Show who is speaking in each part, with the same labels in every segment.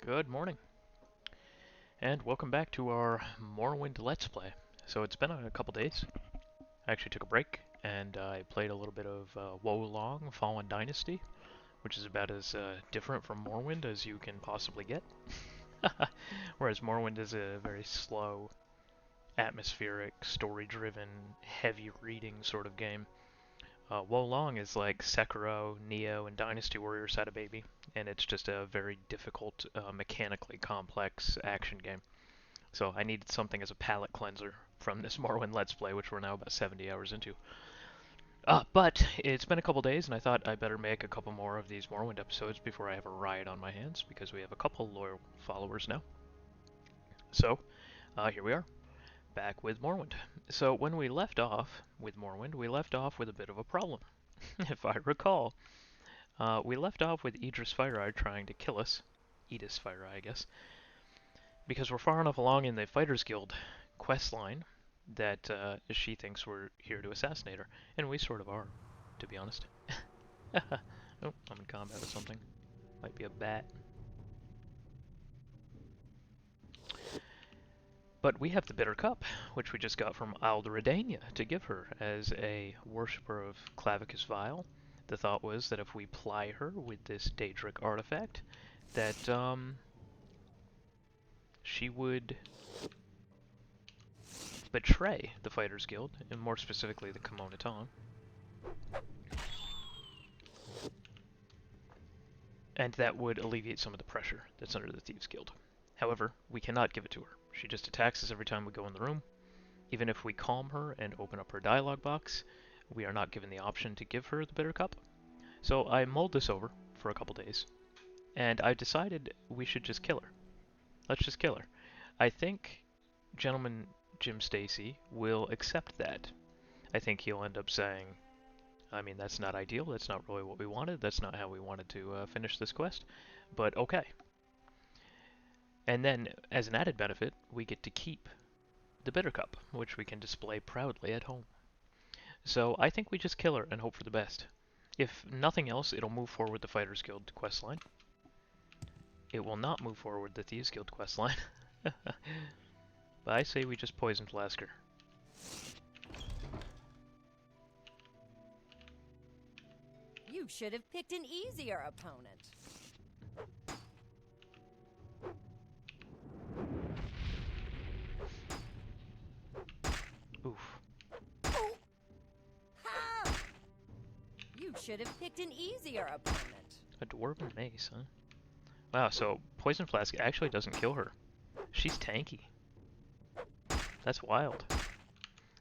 Speaker 1: Good morning, and welcome back to our Morrowind Let's Play. So it's been a couple days. I actually took a break, and I played a little bit of Wolong Fallen Dynasty, which is about as different from Morrowind as you can possibly get. Whereas Morrowind is a very slow, atmospheric, story-driven, heavy reading sort of game. Wolong is like Sekiro, Neo, and Dynasty Warriors had a baby, and it's just a very difficult, mechanically complex action game. So I needed something as a palate cleanser from this Morrowind Let's Play, which we're now about 70 hours into. But it's been a couple days, and I thought I better make a couple more of these Morrowind episodes before I have a riot on my hands, because we have a couple loyal followers now. So, here we are, back with Morrowind. So when we left off with Morrowind, we left off with a bit of a problem. If I recall, we left off with Idris Fire-Eye trying to kill us. Edis Fire-Eye, I guess. Because we're far enough along in the Fighters Guild quest line that she thinks we're here to assassinate her. And we sort of are, to be honest. Oh, I'm in combat with something. Might be a bat. But we have the Bitter Cup, which we just got from Aldredania to give her as a worshipper of Clavicus Vile. The thought was that if we ply her with this Daedric artifact, that she would betray the Fighters Guild, and more specifically the Kimono Tong. And that would alleviate some of the pressure that's under the Thieves Guild. However, we cannot give it to her. She just attacks us every time we go in the room. Even if we calm her and open up her dialogue box, we are not given the option to give her the Bitter Cup. So I mulled this over for a couple days, and I decided we should just kill her. Let's just kill her. I think Gentleman Jim Stacy will accept that. I think he'll end up saying, I mean, that's not ideal, that's not really what we wanted, that's not how we wanted to finish this quest, but okay. And then, as an added benefit, we get to keep the Bitter Cup, which we can display proudly at home. So I think we just kill her and hope for the best. If nothing else, it'll move forward the Fighters Guild questline. It will not move forward the Thieves Guild questline. But I say we just Poison Flask her.
Speaker 2: You should have picked an easier opponent.
Speaker 1: Oof.
Speaker 2: Oh. Ha! You should have picked an easier opponent.
Speaker 1: A Dwarven Mace, huh? Wow, so Poison Flask actually doesn't kill her. She's tanky. That's wild.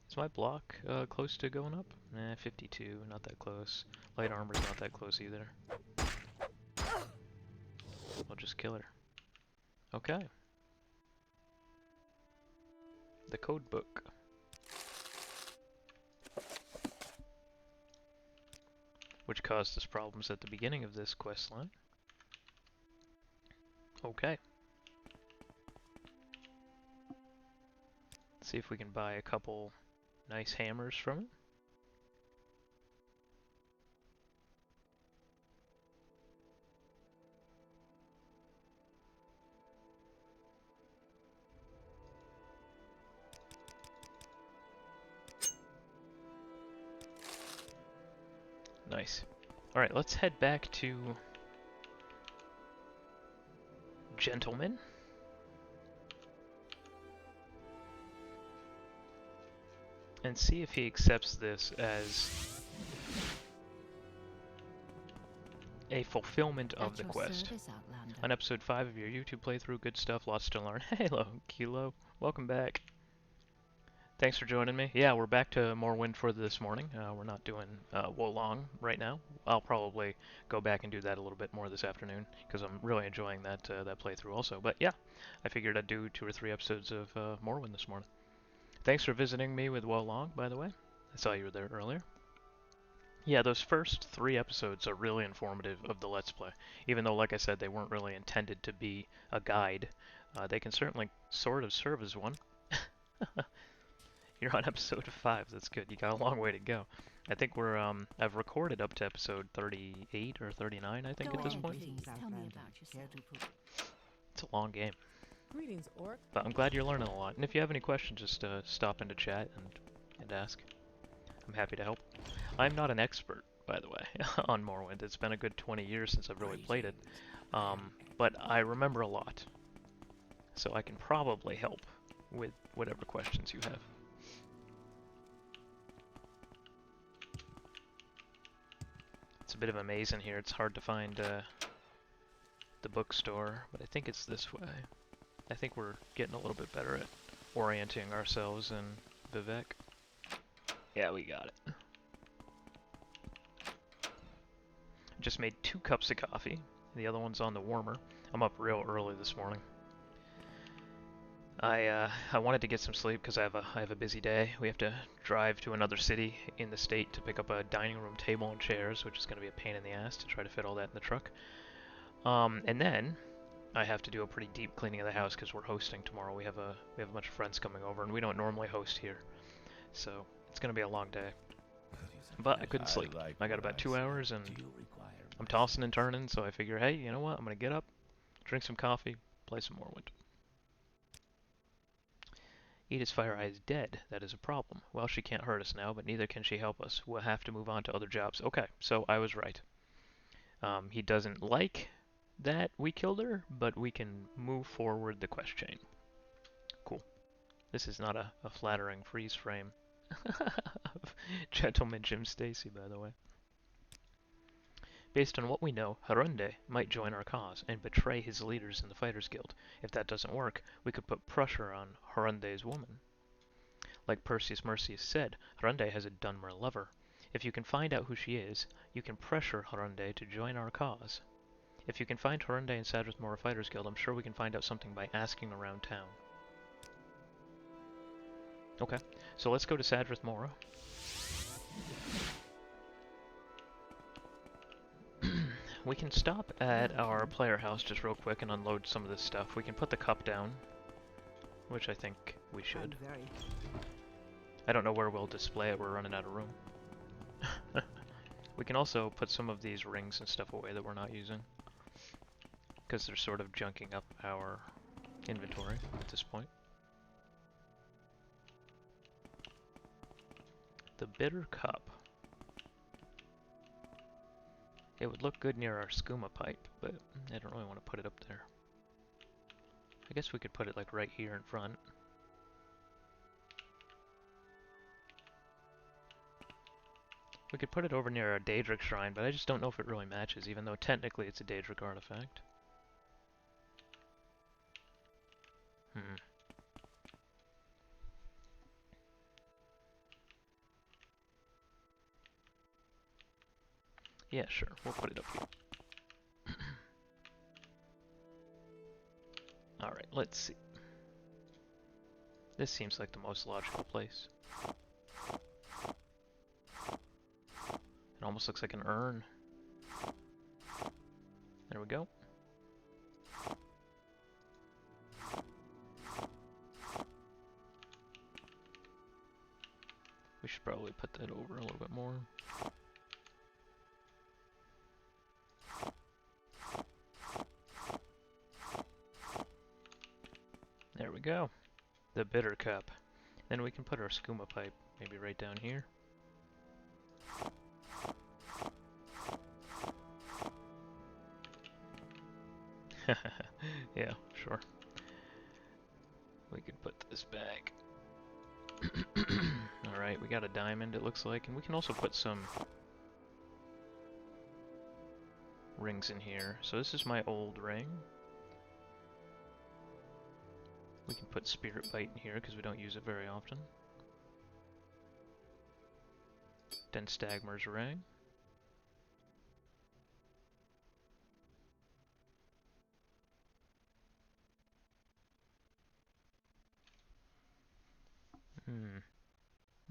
Speaker 1: Is my block close to going up? Nah, 52, not that close. Light armor's not that close either. We'll just kill her. Okay. The code book. Which caused us problems at the beginning of this quest line. Okay. Let's see if we can buy a couple nice hammers from it. Nice. Alright, let's head back to Gentleman. And see if he accepts this as a fulfillment of the quest. On episode 5 of your YouTube playthrough, good stuff, lots to learn. Hello, Kilo. Welcome back. Thanks for joining me. Yeah, we're back to Morrowind for this morning. We're not doing Wolong right now. I'll probably go back and do that a little bit more this afternoon, because I'm really enjoying that playthrough also. But yeah, I figured I'd do 2 or 3 episodes of Morrowind this morning. Thanks for visiting me with Wolong, by the way. I saw you were there earlier. Yeah, those first 3 episodes are really informative of the Let's Play. Even though, like I said, they weren't really intended to be a guide, they can certainly sort of serve as one. You're on episode 5, that's good. You got a long way to go. I think we're, I've recorded up to episode 38 or 39, I think, at this point.
Speaker 2: Tell me about yourself.
Speaker 1: It's a long game.
Speaker 3: Greetings, Orc.
Speaker 1: But I'm glad you're learning a lot. And if you have any questions, just stop into chat and ask. I'm happy to help. I'm not an expert, by the way, on Morrowind. It's been a good 20 years since I've really played it. But I remember a lot. So I can probably help with whatever questions you have. It's a bit of a maze in here. It's hard to find the bookstore, but I think it's this way. I think we're getting a little bit better at orienting ourselves in Vivek. Yeah, we got it. Just made 2 cups of coffee. The other one's on the warmer. I'm up real early this morning. I wanted to get some sleep because I have a busy day. We have to drive to another city in the state to pick up a dining room table and chairs, which is going to be a pain in the ass to try to fit all that in the truck. And then I have to do a pretty deep cleaning of the house because we're hosting tomorrow. We have a bunch of friends coming over, and we don't normally host here, so it's going to be a long day. But I couldn't sleep. I got about 2 hours, and I'm tossing and turning. So I figure, hey, you know what? I'm going to get up, drink some coffee, play some Morrowind. Edith's fire eye is dead. That is a problem. Well, she can't hurt us now, but neither can she help us. We'll have to move on to other jobs. Okay, so I was right. He doesn't like that we killed her, but we can move forward the quest chain. Cool. This is not a flattering freeze frame. Gentleman Jim Stacy, by the way. Based on what we know, Harunde might join our cause and betray his leaders in the Fighters Guild. If that doesn't work, we could put pressure on Harunde's woman. Like Perseus Mercius said, Harunde has a Dunmer lover. If you can find out who she is, you can pressure Harunde to join our cause. If you can find Harunde and Sadrith Mora Fighters Guild, I'm sure we can find out something by asking around town. Okay, so let's go to Sadrith Mora. We can stop at our player house just real quick and unload some of this stuff. We can put the cup down, which I think we should. I don't know where we'll display it, we're running out of room. We can also put some of these rings and stuff away that we're not using, because they're sort of junking up our inventory at this point. The bitter cup. It would look good near our skooma pipe, but I don't really want to put it up there. I guess we could put it like right here in front. We could put it over near our Daedric shrine, but I just don't know if it really matches, even though technically it's a Daedric artifact. Yeah, sure, we'll put it up here. Alright, let's see. This seems like the most logical place. It almost looks like an urn. There we go. We should probably put that over a little bit more. There we go. The bitter cup. Then we can put our skooma pipe maybe right down here. Yeah, sure. We could put this back. Alright, we got a diamond it looks like, and we can also put some rings in here. So this is my old ring. We can put Spirit Bite in here because we don't use it very often. Den Stagmer's ring.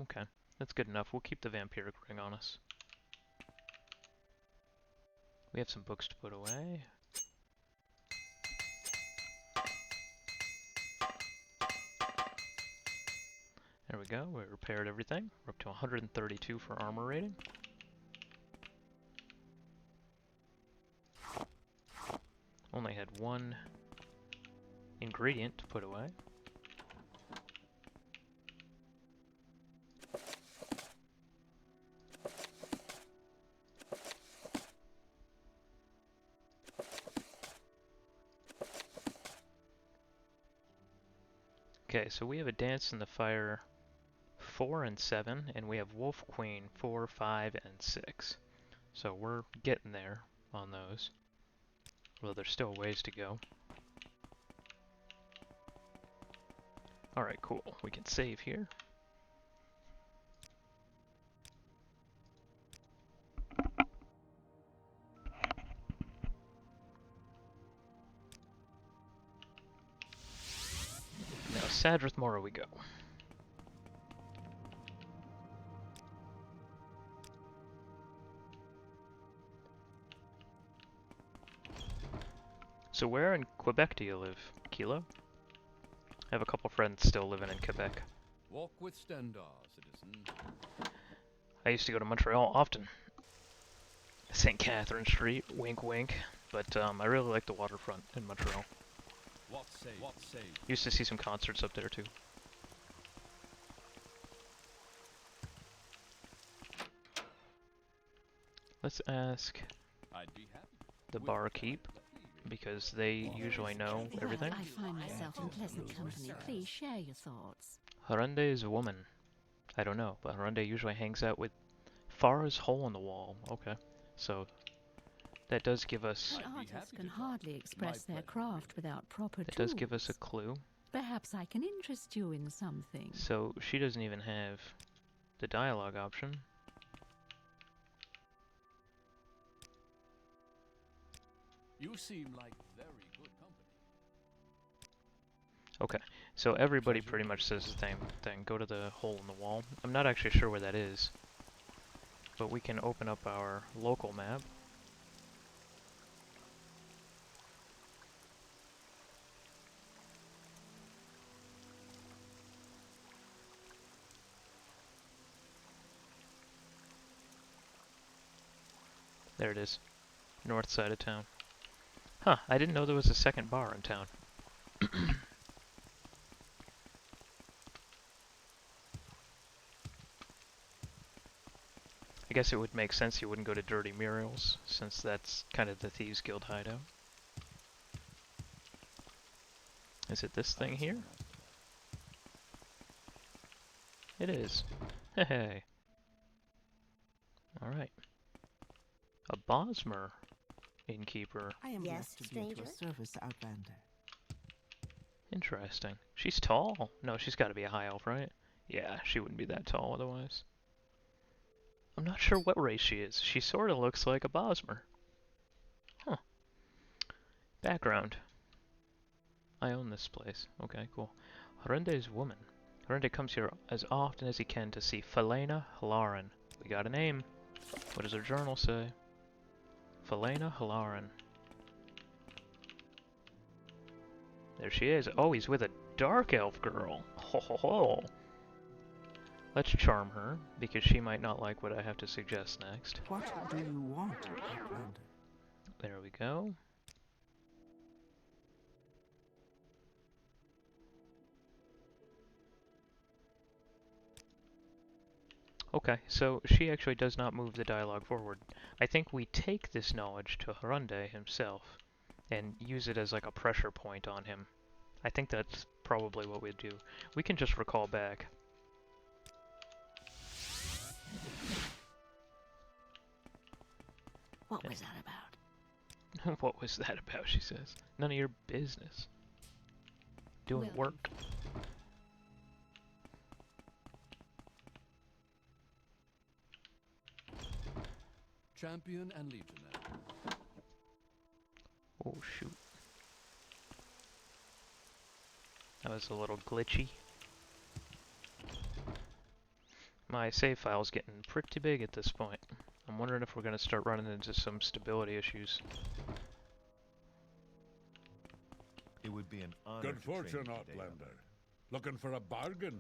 Speaker 1: Okay, that's good enough. We'll keep the Vampiric ring on us. We have some books to put away. There we go, we repaired everything. We're up to 132 for armor rating. Only had one ingredient to put away. Okay, so we have a Dance in the Fire 4 and 7, and we have Wolf Queen 4, 5, and 6. So we're getting there on those. Well, there's still a ways to go. Alright, cool. We can save here. Now, Sadrith Mora we go. So where in Quebec do you live, Kilo? I have a couple friends still living in Quebec.
Speaker 3: Walk with Stendar, citizen.
Speaker 1: I used to go to Montreal often. St. Catherine Street, wink wink. But I really like the waterfront in Montreal.
Speaker 3: What say? What say?
Speaker 1: Used to see some concerts up there too. Let's ask
Speaker 3: I'd be happy.
Speaker 1: the barkeep, because they usually know everything.
Speaker 4: I find myself in pleasant company. Please share your thoughts.
Speaker 1: Harunde is a woman. I don't know, but Harunde usually hangs out with Farah's hole in the wall. Okay, so that does give us...
Speaker 4: An artist can hardly express their craft without proper tools.
Speaker 1: It does give us a clue.
Speaker 4: Perhaps I can interest you in something.
Speaker 1: So she doesn't even have the dialogue option.
Speaker 3: You seem like very good company.
Speaker 1: Okay, so everybody pretty much says the same thing. Go to the hole in the wall. I'm not actually sure where that is, but we can open up our local map. There it is. North side of town. Huh, I didn't know there was a second bar in town. I guess it would make sense you wouldn't go to Dirty Muriel's, since that's kind of the Thieves Guild hideout. Is it this thing here? It is. Hey. Alright. A Bosmer innkeeper.
Speaker 5: I am
Speaker 2: Yes,
Speaker 5: blessed to be at your
Speaker 2: stranger?
Speaker 5: service, Outlander.
Speaker 1: Interesting. She's tall. No, she's got to be a high elf, right? Yeah, she wouldn't be that tall otherwise. I'm not sure what race she is. She sort of looks like a Bosmer. Huh. Background. I own this place. Okay, cool. Harende's woman. Harende comes here as often as he can to see Felena Halaran. We got a name. What does her journal say? Felena Halaran. There she is. Oh, he's with a dark elf girl. Ho ho ho. Let's charm her, because she might not like what I have to suggest next.
Speaker 5: What do you want, Outlander?
Speaker 1: There we go. Okay, so she actually does not move the dialogue forward. I think we take this knowledge to Harunde himself and use it as like a pressure point on him. I think that's probably what we'd do. We can just recall back.
Speaker 4: What was that about?
Speaker 1: What was that about, she says. None of your business. Doing work.
Speaker 3: Champion and legionnaire.
Speaker 1: Oh, shoot. That was a little glitchy. My save file's getting pretty big at this point. I'm wondering if we're going to start running into some stability issues.
Speaker 6: It would be an honor
Speaker 7: Good
Speaker 6: to train
Speaker 7: fortune,
Speaker 6: you today,
Speaker 7: Outlander. Looking for a bargain?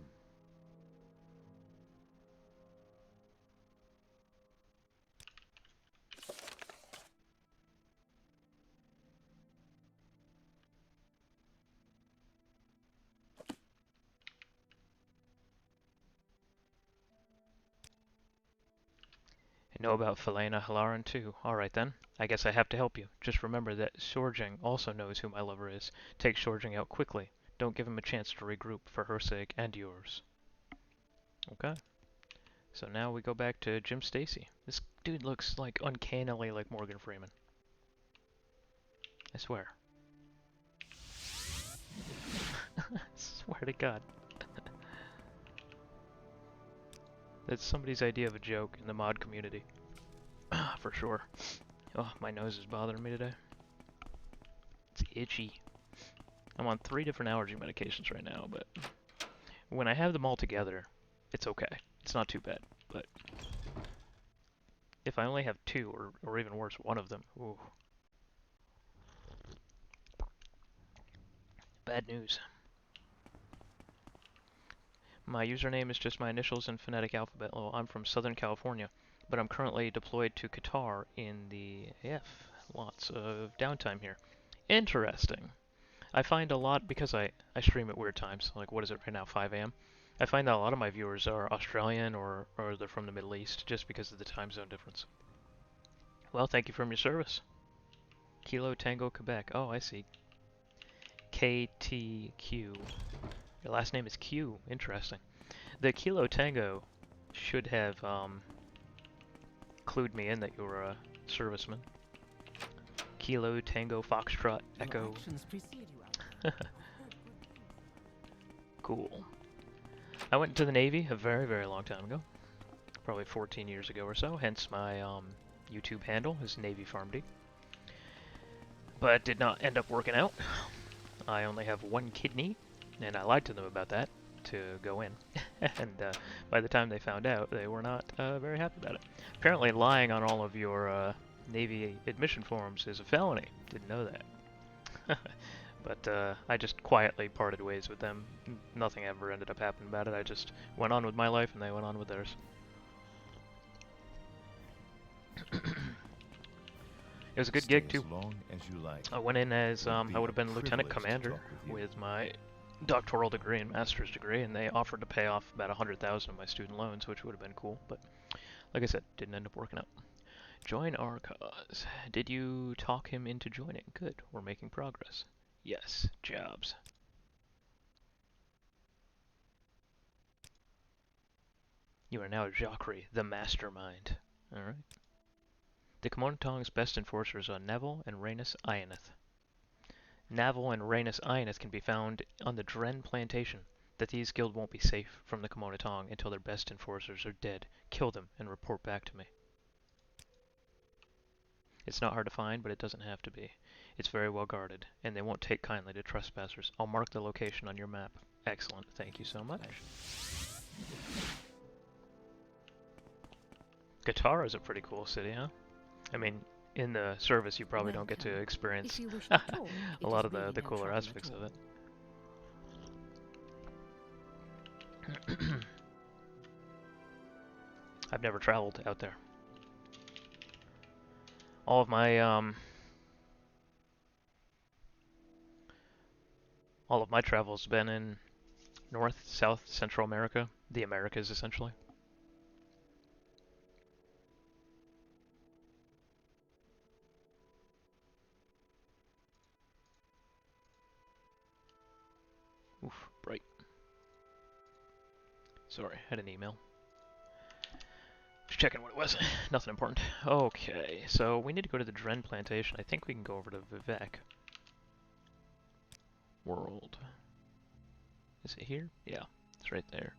Speaker 1: I know about Felena Halaran too. Alright then. I guess I have to help you. Just remember that Sorjing also knows who my lover is. Take Sorjing out quickly. Don't give him a chance to regroup for her sake and yours. Okay. So now we go back to Jim Stacy. This dude looks like uncannily like Morgan Freeman. I swear. I swear to God. That's somebody's idea of a joke in the mod community. For sure. Oh, my nose is bothering me today. It's itchy. I'm on 3 different allergy medications right now, but when I have them all together, it's okay. It's not too bad, but if I only have 2, or even worse, 1 of them, ooh. Bad news. My username is just my initials in phonetic alphabet. Well, I'm from Southern California, but I'm currently deployed to Qatar in the AF. Lots of downtime here. Interesting. I find a lot, because I stream at weird times, like what is it right now, 5 a.m.? I find that a lot of my viewers are Australian or they're from the Middle East, just because of the time zone difference. Well, thank you for your service. Kilo Tango Quebec. Oh, I see. KTQ. Your last name is Q. Interesting. The Kilo Tango should have clued me in that you were a serviceman. Kilo Tango Foxtrot Echo. Cool. I went to the Navy a very, very long time ago. Probably 14 years ago or so, hence my YouTube handle is Navy FarmD. But did not end up working out. I only have 1 kidney, and I lied to them about that to go in. And by the time they found out, they were not very happy about it. Apparently lying on all of your Navy admission forms is a felony. Didn't know that. But I just quietly parted ways with them. Nothing ever ended up happening about it. I just went on with my life and they went on with theirs. It was a good
Speaker 6: Stay
Speaker 1: gig too.
Speaker 6: As long as you like.
Speaker 1: I went in as I would have been
Speaker 6: a
Speaker 1: lieutenant
Speaker 6: privilege to
Speaker 1: commander
Speaker 6: talk with you.
Speaker 1: with my doctoral degree and master's degree, and they offered to pay off about 100,000 of my student loans, which would have been cool. But like I said, didn't end up working out. Join our cause. Did you talk him into joining? Good. We're making progress. Yes. Jobs. You are now Jhakri, the mastermind. Alright. The Kmonotong's best enforcers are Neville and Rhaenys Ionith. Neville and Rhaenys Ionith can be found on the Dren plantation. The Thieves Guild won't be safe from the Kmonotong until their best enforcers are dead. Kill them and report back to me. It's not hard to find, but it doesn't have to be. It's very well guarded, and they won't take kindly to trespassers. I'll mark the location on your map. Excellent. Thank you so much. Qatar is a pretty cool city, huh? I mean, in the service you probably don't get to experience
Speaker 4: If you wish to talk,
Speaker 1: a
Speaker 4: it
Speaker 1: lot
Speaker 4: is
Speaker 1: of
Speaker 4: really
Speaker 1: the
Speaker 4: no
Speaker 1: cooler
Speaker 4: trouble
Speaker 1: aspects
Speaker 4: at
Speaker 1: of
Speaker 4: all.
Speaker 1: it. I've never traveled out there. All of my travel's been in North, South, Central America, the Americas essentially. Oof, bright. Sorry, had an email. Just checking what it was. Nothing important. Okay, so we need to go to the Dren plantation. I think we can go over to Vivek. World. Is it here? Yeah, it's right there.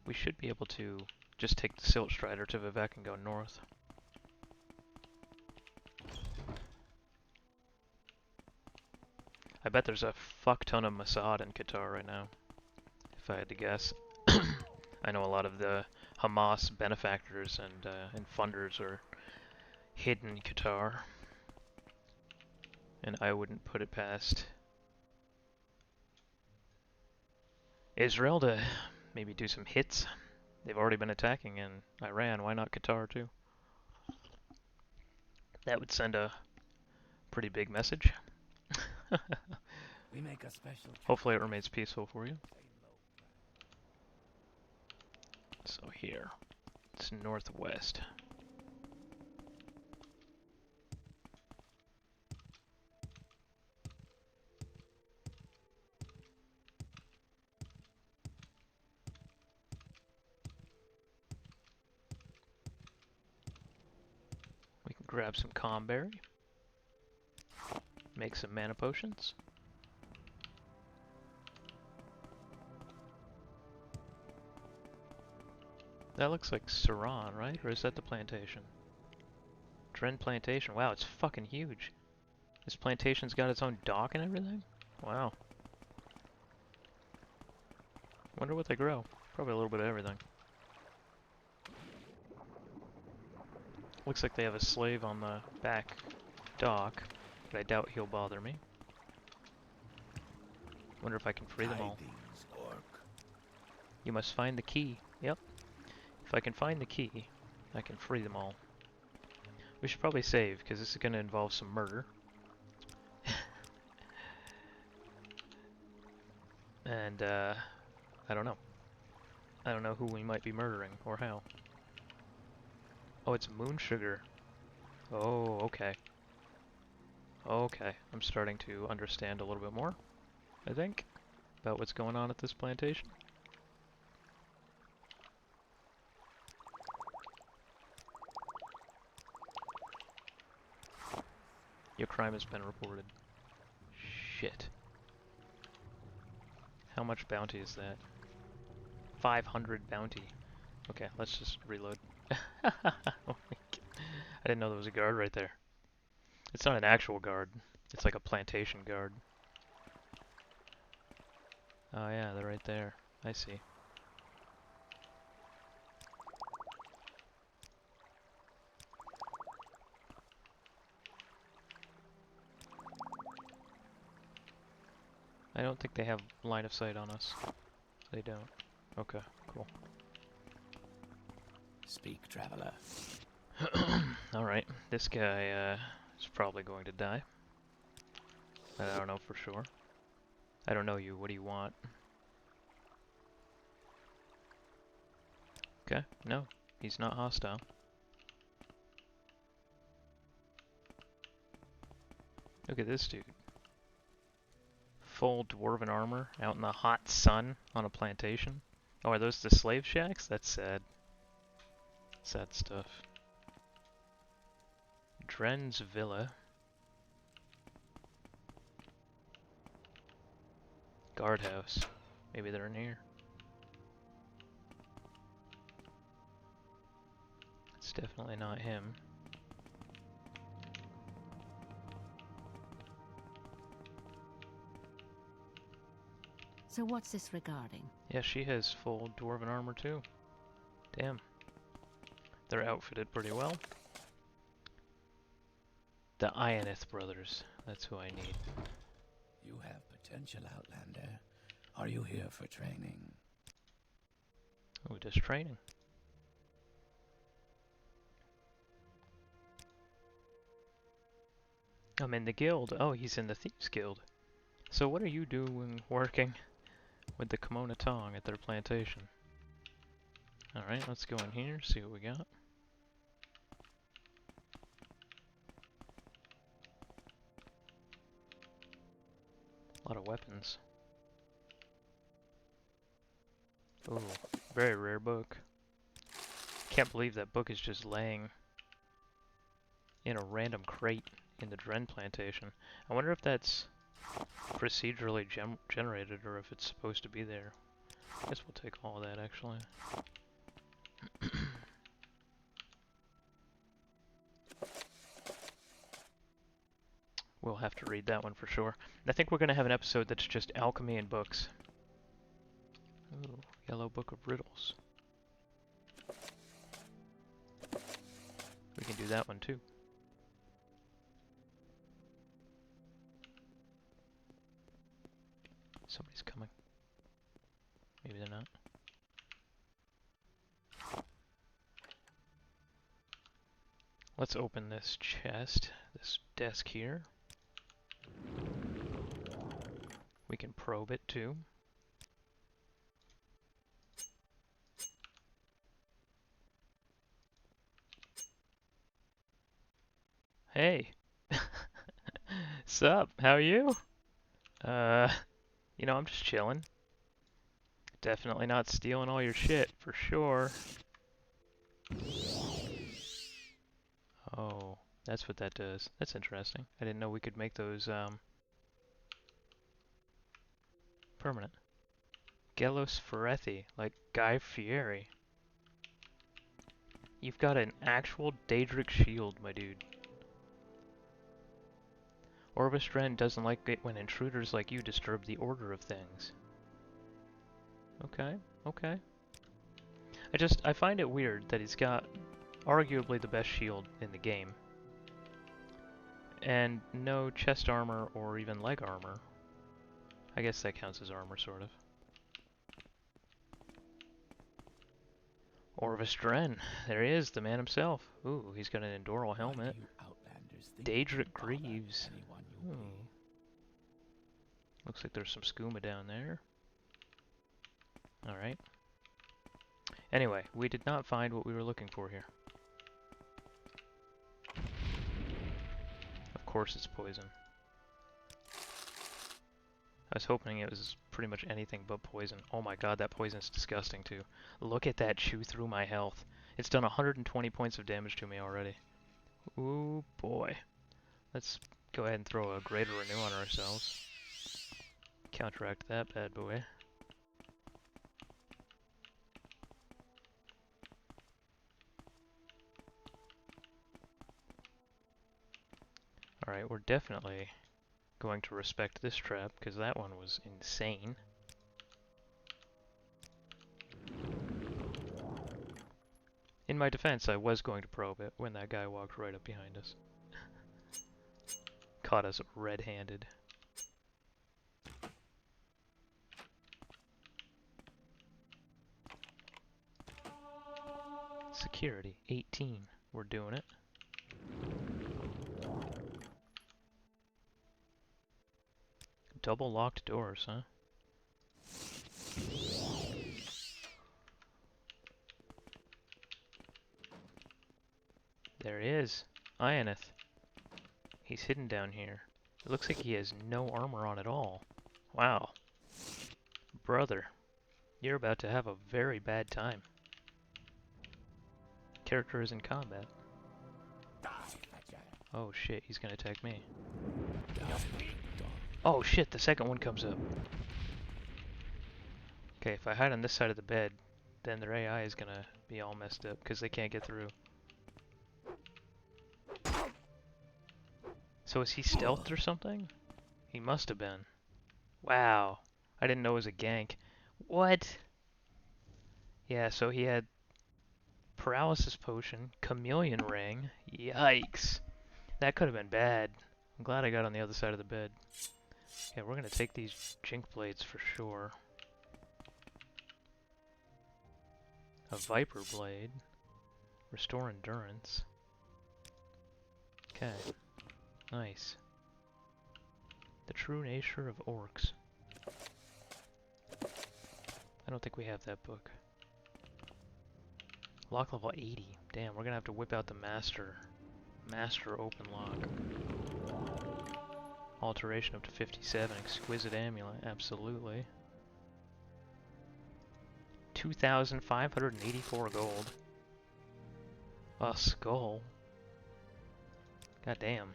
Speaker 1: We should be able to just take the Silt Strider to Vivek and go north. I bet there's a fuck ton of Mossad in Qatar right now, if I had to guess. I know a lot of the Hamas benefactors and funders are hidden in Qatar. And I wouldn't put it past Israel to maybe do some hits. They've already been attacking in Iran, why not Qatar too? That would send a pretty big message.
Speaker 3: We make a special
Speaker 1: Hopefully it remains peaceful for you. So here, It's northwest. We can grab some comberry. Make some mana potions. That looks like Saran, right? Or is that the plantation? Dren Plantation. Wow, it's fucking huge. This plantation's got its own dock and everything? Wow. Wonder what they grow. Probably a little bit of everything. Looks like they have a slave on the back dock, but I doubt he'll bother me. Wonder if I can free them all.
Speaker 6: Tidings, orc.
Speaker 1: You must find the key. Yep. If I can find the key, I can free them all. We should probably save, because this is going to involve some murder. And, I don't know. I don't know who we might be murdering, or how. Oh, it's moon sugar. Oh, okay. Okay, I'm starting to understand a little bit more, I think, about what's going on at this plantation. Your crime has been reported. Shit. How much bounty is that? 500 bounty. Okay, let's just reload. Oh my God. I didn't know there was a guard right there. It's not an actual guard. It's like a plantation guard. Oh yeah, they're right there. I see. I don't think they have line of sight on us. They don't. Okay, cool.
Speaker 3: Speak, traveler.
Speaker 1: Alright, this guy is probably going to die. But I don't know for sure. I don't know you, what do you want? Okay, no, he's not hostile. Look at this dude. Full dwarven armor, out in the hot sun on a plantation. Oh, are those the slave shacks? That's sad. Sad stuff. Dren's Villa. Guardhouse. Maybe they're in here. It's definitely not him.
Speaker 4: So what's this regarding?
Speaker 1: Yeah, she has full dwarven armor too. Damn. They're outfitted pretty well. The Ionith brothers. That's who I need.
Speaker 3: You have potential, Outlander. Are you here for training?
Speaker 1: Oh, just training. I'm in the guild. Oh, he's in the Thieves Guild. So what are you doing working with the Kimona Tong at their plantation? Alright, let's go in here, see what we got. A lot of weapons. Ooh, very rare book. Can't believe that book is just laying in a random crate in the Dren plantation. I wonder if that's procedurally generated or if it's supposed to be there. I guess we'll take all of that actually. We'll have to read that one for sure. And I think we're going to have an episode that's just alchemy and books. Ooh, Yellow Book of Riddles. We can do that one too. Somebody's coming. Maybe they're not. Let's open this chest, this desk here. We can probe it too. Hey. Sup? How are you? Uh, I'm just chilling. Definitely not stealing all your shit, for sure. Oh, that's what that does. That's interesting. I didn't know we could make those, permanent. Gelos Ferrethi, like Guy Fieri. You've got an actual Daedric shield, my dude. Orbistren doesn't like it when intruders like you disturb the order of things. Okay, okay. I find it weird that he's got arguably the best shield in the game, and no chest armor or even leg armor. I guess that counts as armor, sort of. Orvis Dren, there he is, the man himself. Ooh, he's got an Endoral helmet. Daedric Greaves. Ooh. Looks like there's some skooma down there. Alright. Anyway, we did not find what we were looking for here. Of course it's poison. I was hoping it was pretty much anything but poison. Oh my god, that poison's disgusting too. Look at that chew through my health. It's done 120 points of damage to me already. Ooh boy. Let's go ahead and throw a Greater Renew on ourselves. Counteract that bad boy. Alright, we're definitely going to respect this trap, because that one was insane. In my defense, I was going to probe it when that guy walked right up behind us. Caught us red-handed. Security, 18. We're doing it. Double locked doors, huh? There he is. Ionith. He's hidden down here. It looks like he has no armor on at all. Wow. Brother, you're about to have a very bad time. Character is in combat. Oh shit, he's gonna attack me. Oh shit, the second one comes up. Okay, if I hide on this side of the bed, then their AI is gonna be all messed up, because they can't get through. So is he stealthed or something? He must have been. Wow. I didn't know it was a gank. What? Yeah, so he had Paralysis Potion, Chameleon Ring. Yikes. That could have been bad. I'm glad I got on the other side of the bed. Yeah, we're gonna take these Jink Blades for sure. A Viper Blade. Restore Endurance. Okay. Nice. The True Nature of Orcs. I don't think we have that book. Lock level 80. Damn, we're gonna have to whip out the Master Open Lock. Alteration up to 57. Exquisite Amulet. Absolutely. 2,584 gold. A skull. God damn.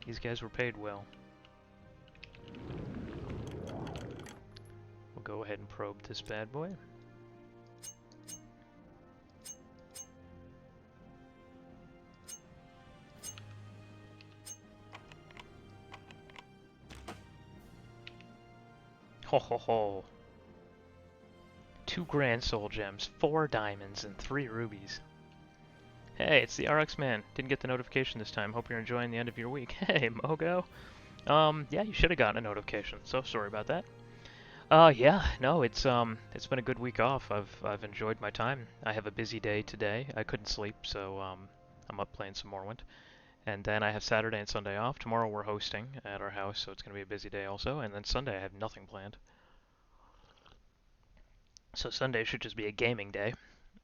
Speaker 1: These guys were paid well. We'll go ahead and probe this bad boy. Ho ho ho. 2 grand soul gems, 4 diamonds, and 3 rubies. Hey, it's the RX man. Didn't get the notification this time. Hope you're enjoying the end of your week. Hey, Mogo. Yeah, you should have gotten a notification. So sorry about that. Yeah, no, it's been a good week off. I've enjoyed my time. I have a busy day today. I couldn't sleep, so I'm up playing some Morrowind. And then I have Saturday and Sunday off. Tomorrow we're hosting at our house, so it's going to be a busy day also. And then Sunday I have nothing planned. So Sunday should just be a gaming day.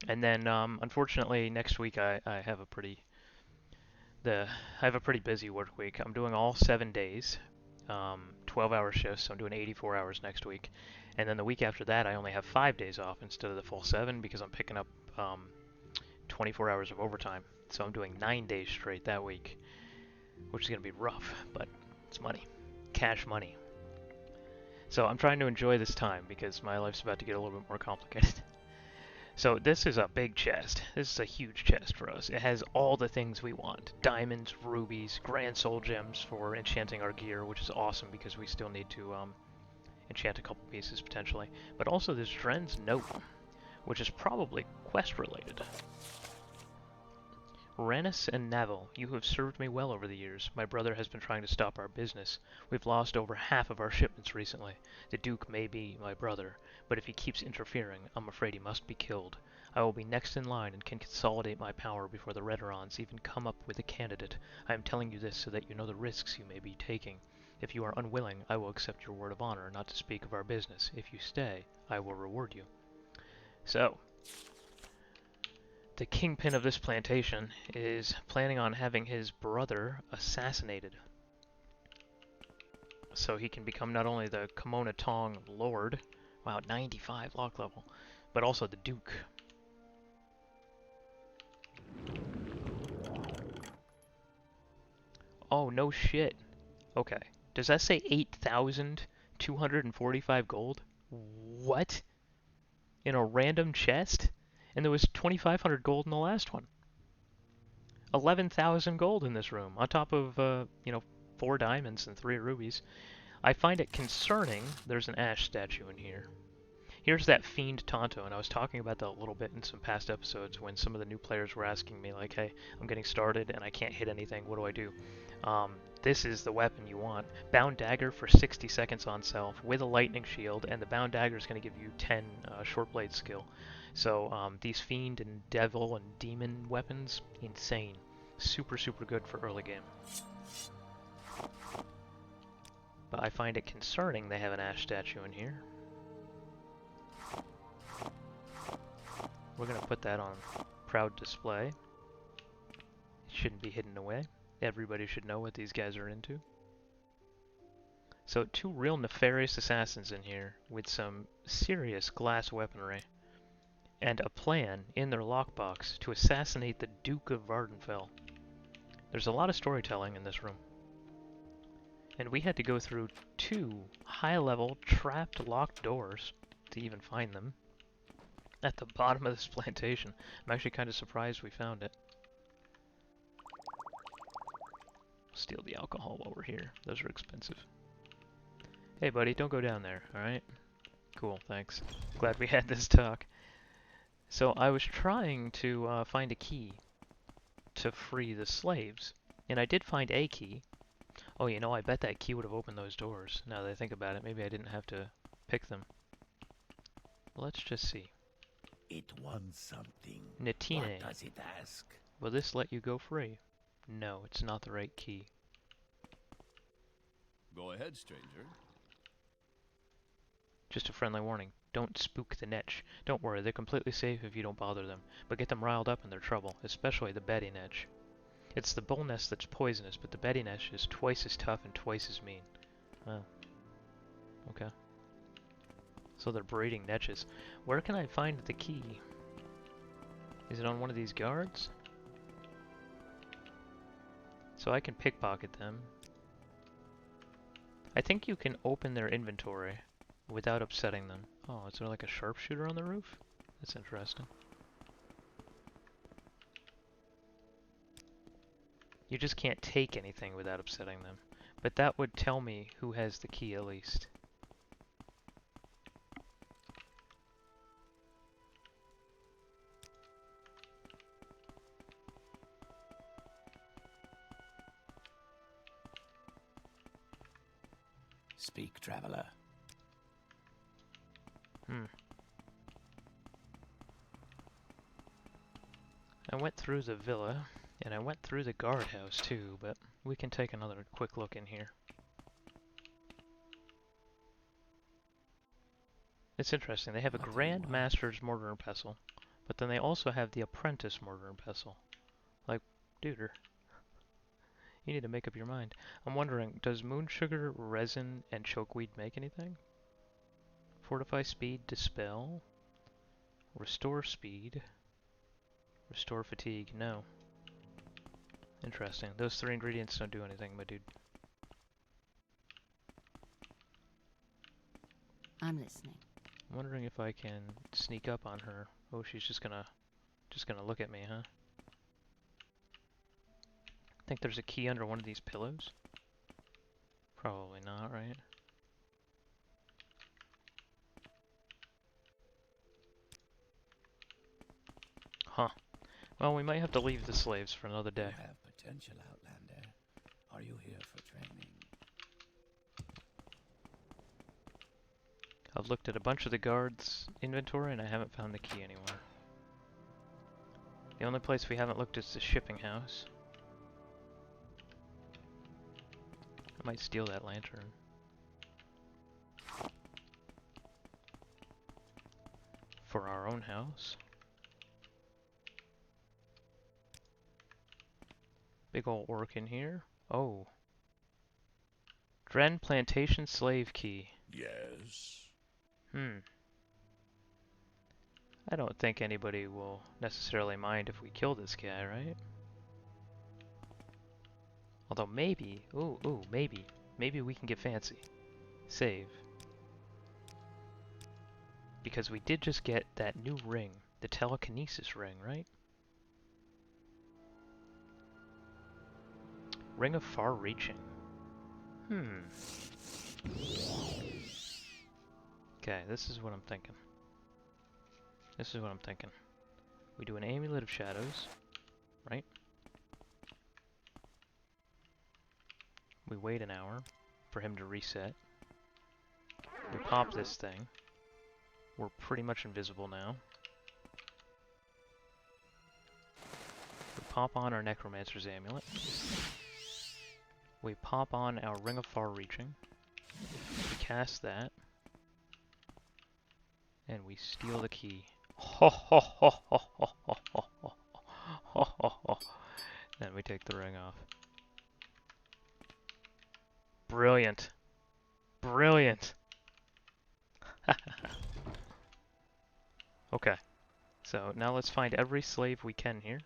Speaker 1: And then, unfortunately, next week I have a pretty I have a pretty busy work week. I'm doing all 7 days, 12-hour shifts. So I'm doing 84 hours next week, and then the week after that, I only have 5 days off instead of the full seven because I'm picking up 24 hours of overtime. So I'm doing 9 days straight that week, which is gonna be rough, but it's money, cash money. So I'm trying to enjoy this time because my life's about to get a little bit more complicated. So this is a big chest. This is a huge chest for us. It has all the things we want. Diamonds, rubies, grand soul gems for enchanting our gear, which is awesome because we still need to enchant a couple pieces potentially. But also this Dren's Note, which is probably quest related. Rannis and Navel, you have served me well over the years. My brother has been trying to stop our business. We've lost over half of our shipments recently. The Duke may be my brother, but if he keeps interfering, I'm afraid he must be killed. I will be next in line and can consolidate my power before the Redderons even come up with a candidate. I am telling you this so that you know the risks you may be taking. If you are unwilling, I will accept your word of honor not to speak of our business. If you stay, I will reward you. So, the kingpin of this plantation is planning on having his brother assassinated, so he can become not only the Kimona Tong Lord, wow, 95 lock level, but also the Duke. Oh, no shit. Okay. Does that say 8,245 gold? What? In a random chest? And there was 2,500 gold in the last one. 11,000 gold in this room, on top of, 4 diamonds and 3 rubies. I find it concerning there's an Ash statue in here. Here's that Fiend Tonto, and I was talking about that a little bit in some past episodes when some of the new players were asking me, like, hey, I'm getting started and I can't hit anything, what do I do? This is the weapon you want. Bound Dagger for 60 seconds on self with a lightning shield, and the Bound Dagger is going to give you 10 short blade skill. So these Fiend and Devil and Demon weapons, insane. Super, super good for early game. But I find it concerning they have an Ash statue in here. We're going to put that on proud display. It shouldn't be hidden away. Everybody should know what these guys are into. So 2 real nefarious assassins in here with some serious glass weaponry. And a plan in their lockbox to assassinate the Duke of Vardenfell. There's a lot of storytelling in this room. And we had to go through 2 high-level, trapped, locked doors to even find them. At the bottom of this plantation. I'm actually kind of surprised we found it. Steal the alcohol while we're here. Those are expensive. Hey buddy, don't go down there, alright? Cool, thanks. Glad we had this talk. So I was trying to find a key to free the slaves. And I did find a key. Oh, you know, I bet that key would have opened those doors. Now that I think about it, maybe I didn't have to pick them. Let's just see.
Speaker 3: It wants something.
Speaker 1: Natine.
Speaker 3: What does it ask?
Speaker 1: Will this let you go free? No, it's not the right key.
Speaker 6: Go ahead, stranger.
Speaker 1: Just a friendly warning. Don't spook the Netch. Don't worry, they're completely safe if you don't bother them. But get them riled up in their trouble, especially the Betty Netch. It's the bull nest that's poisonous, but the Betty Netch is twice as tough and twice as mean. Oh. Okay. So they're breeding Netches. Where can I find the key? Is it on one of these guards? So I can pickpocket them. I think you can open their inventory without upsetting them. Oh, is there like a sharpshooter on the roof? That's interesting. You just can't take anything without upsetting them. But that would tell me who has the key at least.
Speaker 3: Speak, traveler.
Speaker 1: I went through the villa, and I went through the guardhouse too, but we can take another quick look in here. It's interesting, they have a Grand Master's Mortar and Pestle, but then they also have the Apprentice Mortar and Pestle. Like, dude, You need to make up your mind. I'm wondering, does moon sugar, resin, and chokeweed make anything? Fortify speed, dispel, restore speed, restore fatigue. No. Interesting. Those 3 ingredients don't do anything, my dude.
Speaker 4: I'm listening.
Speaker 1: I'm wondering if I can sneak up on her. Oh, she's just gonna look at me, huh? Think there's a key under one of these pillows? Probably not, right? Huh. Well, we might have to leave the slaves for another day.
Speaker 3: You have potential, Outlander. Are you here for training?
Speaker 1: I've looked at a bunch of the guards' inventory and I haven't found the key anywhere. The only place we haven't looked is the shipping house. I might steal that lantern. For our own house. Big ol' orc in here. Oh. Dren Plantation Slave Key.
Speaker 7: Yes.
Speaker 1: I don't think anybody will necessarily mind if we kill this guy, right? Although maybe, maybe we can get fancy. Save. Because we did just get that new ring, the telekinesis ring, right? Ring of far reaching. Okay, this is what I'm thinking. We do an amulet of shadows, right? We wait an hour for him to reset. We pop this thing. We're pretty much invisible now. We pop on our necromancer's amulet. We pop on our ring of far reaching. We cast that. And we steal the key. Ho ho ho ho ho ho ho ho ho ho ho. Then we take the ring off. Brilliant. Brilliant. Okay. So now let's find every slave we can here.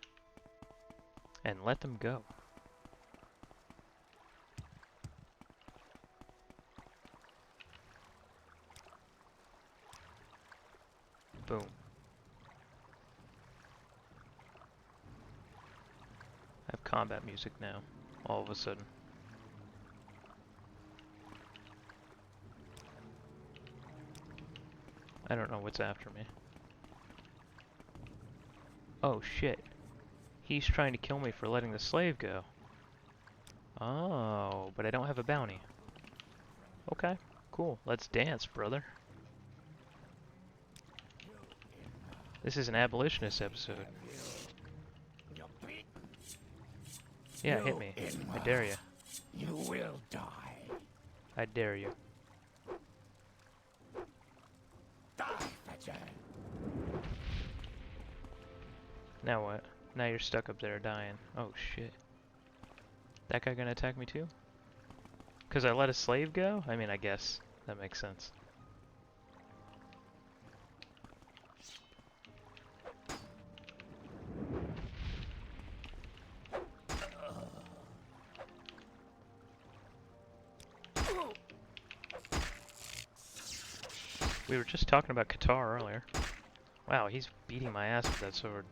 Speaker 1: And let them go. Boom. I have combat music now, all of a sudden. I don't know what's after me. Oh shit. He's trying to kill me for letting the slave go. Oh, but I don't have a bounty. Okay, cool. Let's dance, brother. This is an abolitionist episode. Yeah, hit me. I dare you.
Speaker 3: You will die.
Speaker 1: I dare you.
Speaker 3: Die, Fetcher.
Speaker 1: Now what? Now you're stuck up there dying. Oh shit. That guy gonna attack me too? Cause I let a slave go? I mean, I guess that makes sense. We were just talking about Qatar earlier. Wow, he's beating my ass with that sword.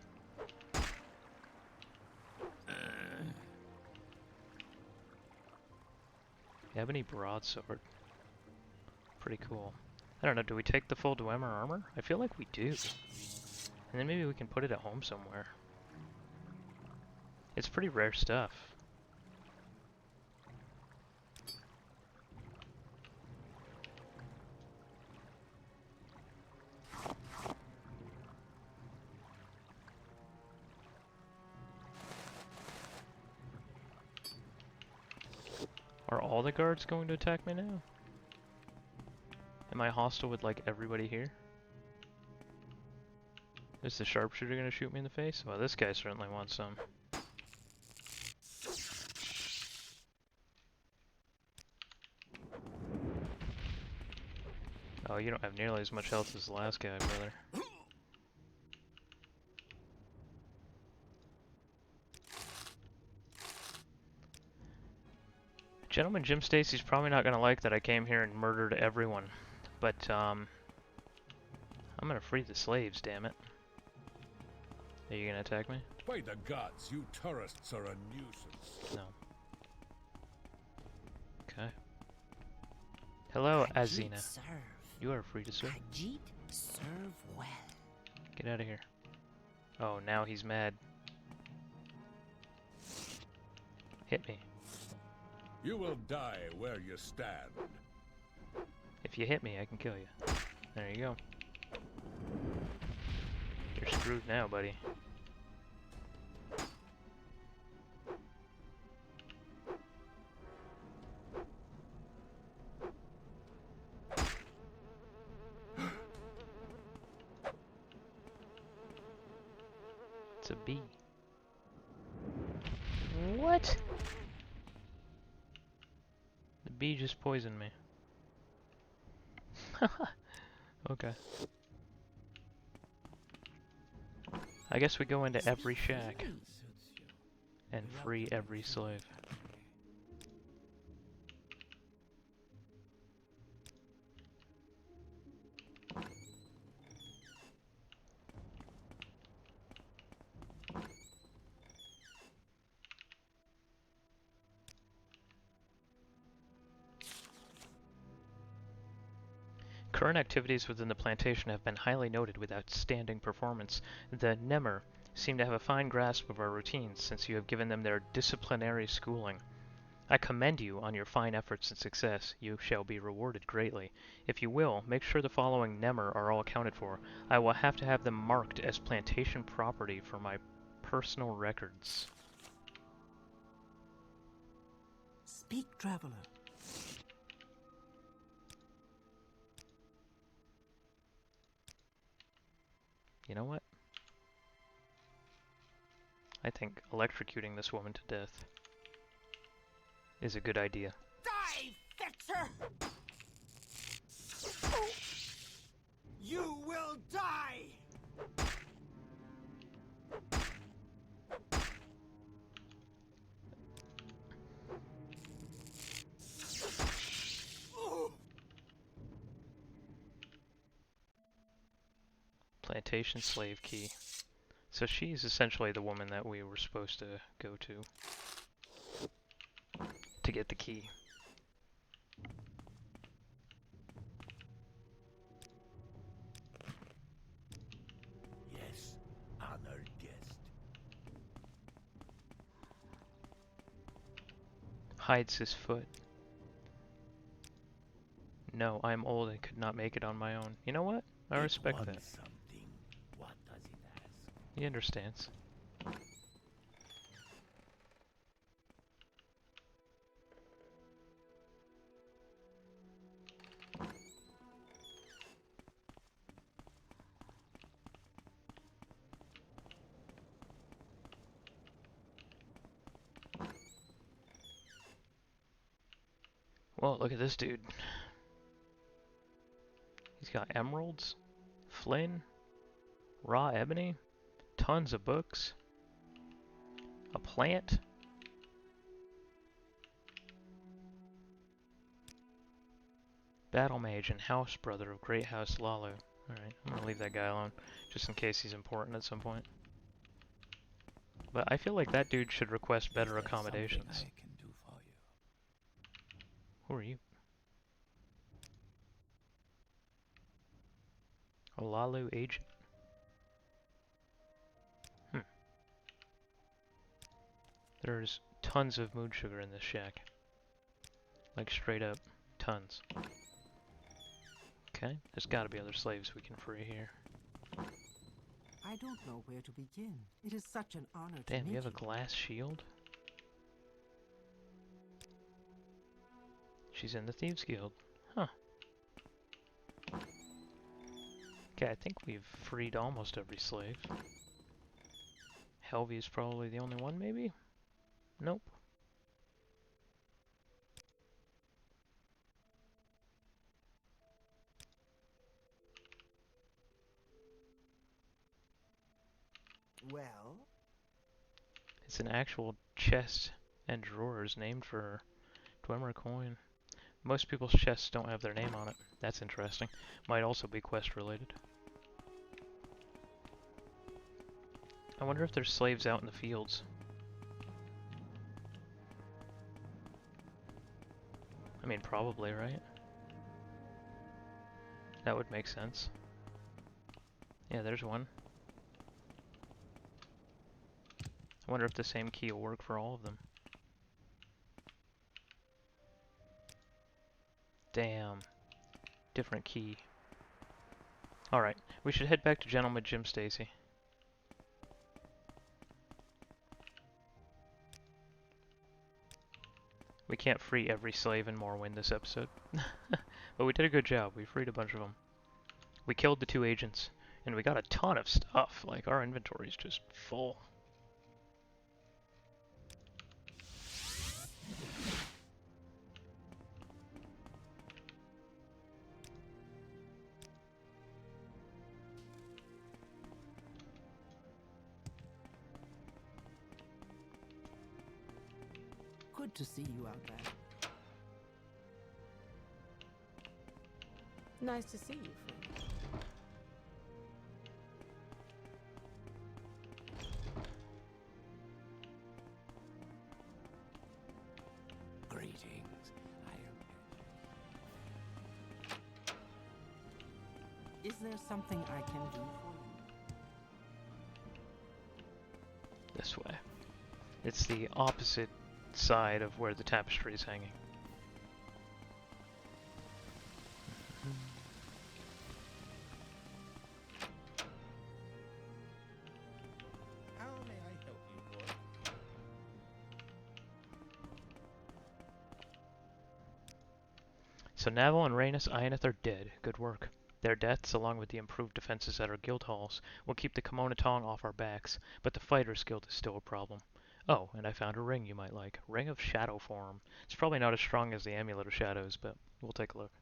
Speaker 1: Ebony broadsword. Pretty cool. I don't know, do we take the full Dwemer armor? I feel like we do. And then maybe we can put it at home somewhere. It's pretty rare stuff. Are all the guards going to attack me now? Am I hostile with like everybody here? Is the sharpshooter gonna shoot me in the face? Well, this guy certainly wants some. Oh, you don't have nearly as much health as the last guy, brother. Gentleman Jim Stacy's probably not gonna like that I came here and murdered everyone, but I'm gonna free the slaves, damn it. Are you gonna attack me?
Speaker 7: By the gods, you tourists are a nuisance.
Speaker 1: No. Okay. Hello, Azina.
Speaker 5: Serve.
Speaker 1: You are free to serve.
Speaker 5: Ajit, serve well.
Speaker 1: Get out of here. Oh, now he's mad. Hit me.
Speaker 7: You will die where you stand.
Speaker 1: If you hit me, I can kill you. There you go. You're screwed now, buddy. It's a bee. What? The bee just poisoned me. Okay. I guess we go into every shack and free every slave. Current activities within the plantation have been highly noted with outstanding performance. The Nemr seem to have a fine grasp of our routines since you have given them their disciplinary schooling. I commend you on your fine efforts and success. You shall be rewarded greatly. If you will, make sure the following Nemr are all accounted for. I will have to have them marked as plantation property for my personal records.
Speaker 5: Speak, traveler.
Speaker 1: You know what? I think electrocuting this woman to death is a good idea.
Speaker 8: Die, Fixer! You will die!
Speaker 1: Plantation slave key. So she's essentially the woman that we were supposed to go to get the key.
Speaker 3: Yes, honored guest.
Speaker 1: Hides his foot. No, I'm old and could not make it on my own. You know what? I respect
Speaker 3: It
Speaker 1: that.
Speaker 3: wants something. What does it ask?
Speaker 1: He understands. Well, look at this dude. He's got emeralds, flint, raw ebony, tons of books, a plant. Battle mage and house brother of Great House Lalu. Alright, I'm gonna leave that guy alone, just in case he's important at some point. But I feel like that dude should request better
Speaker 3: Is there something
Speaker 1: accommodations.
Speaker 3: I can do for you?
Speaker 1: Who are you? A Lalu agent. There's tons of mood sugar in this shack. Like straight up, tons. Okay, there's gotta be other slaves we can free here.
Speaker 5: I don't know where to begin. It is such an honor to
Speaker 1: Damn,
Speaker 5: meet
Speaker 1: you have a glass shield? She's in the Thieves Guild. Huh. Okay, I think we've freed almost every slave. Helvey is probably the only one, maybe? Nope.
Speaker 5: Well,
Speaker 1: It's an actual chest and drawers named for her. Dwemer coin. Most people's chests don't have their name on it. That's interesting. Might also be quest related. I wonder if there's slaves out in the fields. I mean, probably, right? That would make sense. Yeah, there's one. I wonder if the same key will work for all of them. Damn. Different key. Alright, we should head back to Gentleman Jim Stacy. We can't free every slave in Morrowind this episode. But we did a good job. We freed a bunch of them. We killed the 2 agents. And we got a ton of stuff. Like, our inventory's just full.
Speaker 5: good to see you out there.
Speaker 9: Nice to see you, friend.
Speaker 3: Greetings. I am.
Speaker 5: Is there something I can do for you?
Speaker 1: This way. It's the opposite side of where the tapestry is hanging.
Speaker 7: How may I help you, boy?
Speaker 1: So Naval and Rhaenys Ionith are dead. Good work. Their deaths, along with the improved defenses at our guild halls, will keep the Kimono Tong off our backs, but the Fighters Guild is still a problem. Oh, and I found a ring you might like. Ring of Shadow Form. It's probably not as strong as the Amulet of Shadows, but we'll take a look.